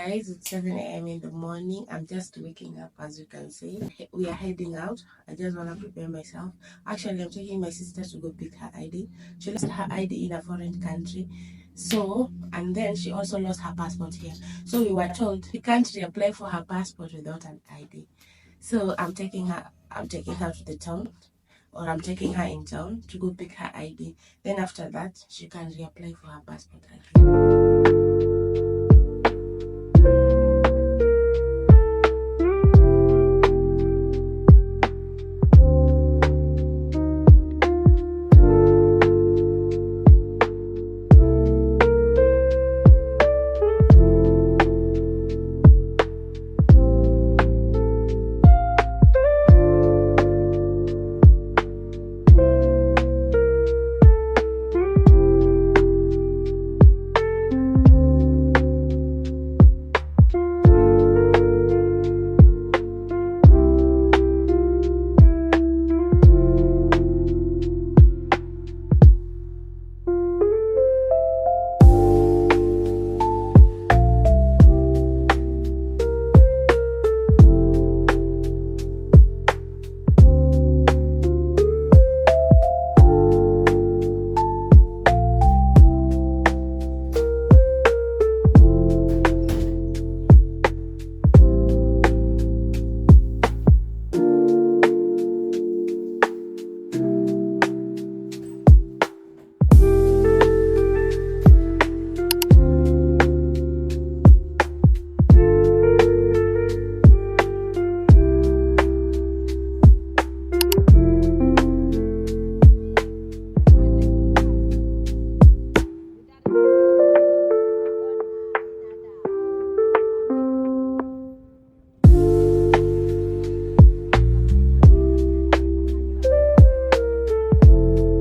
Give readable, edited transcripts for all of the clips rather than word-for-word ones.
guys, it's 7 a.m. in the morning. I'm just waking up, as you can see. We are heading out. I just want to prepare myself. Actually, I'm taking my sister to go pick her ID. She lost her ID in a foreign country. So, and then she also lost her passport here. So we were told she can't reapply for her passport without an ID. So I'm taking her to the town, or I'm taking her in town to go pick her ID. Then after that, she can reapply for her passport again.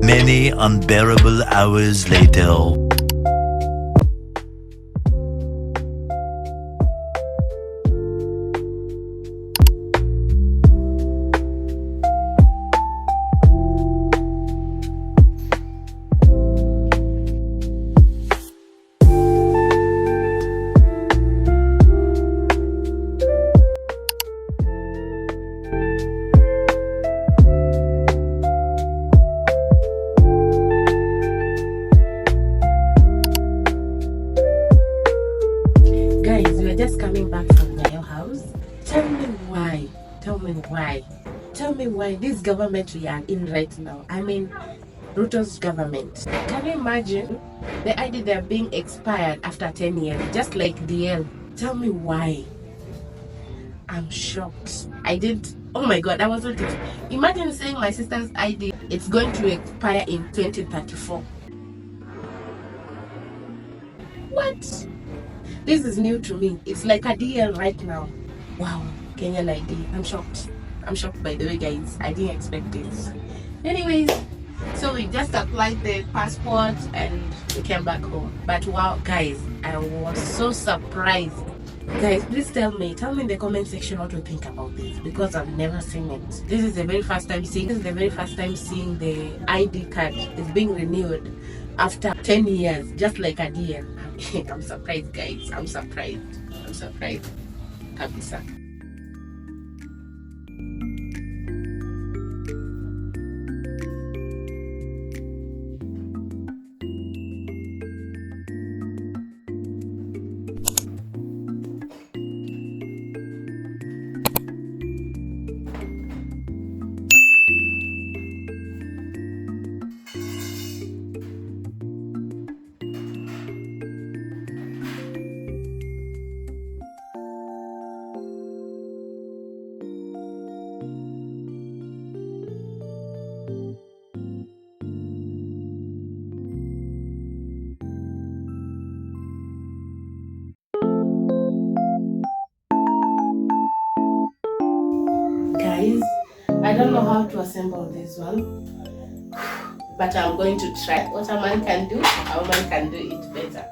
Many unbearable hours later. Just coming back from your house. Tell me why this government we are in right now, I mean Ruto's government, can you imagine the ID they're being expired after 10 years, just like DL? Tell me why. I'm shocked. Oh my god, I wasn't imagine saying my sister's ID it's going to expire in 2034. What? This is new to me. It's like a DL right now. Wow, Kenyan ID. I'm shocked. I'm shocked, by the way, guys. I didn't expect this. Anyways, so we just applied the passport and we came back home. But wow, guys, I was so surprised. Guys, please tell me in the comment section what you think about this, because I've never seen it. This is the very first time seeing the ID card is being renewed after 10 years, just like a DL. I'm surprised, guys. I'm surprised. Kabisa. Guys, I don't know how to assemble this one, but I'm going to try. What a man can do, a woman can do it better.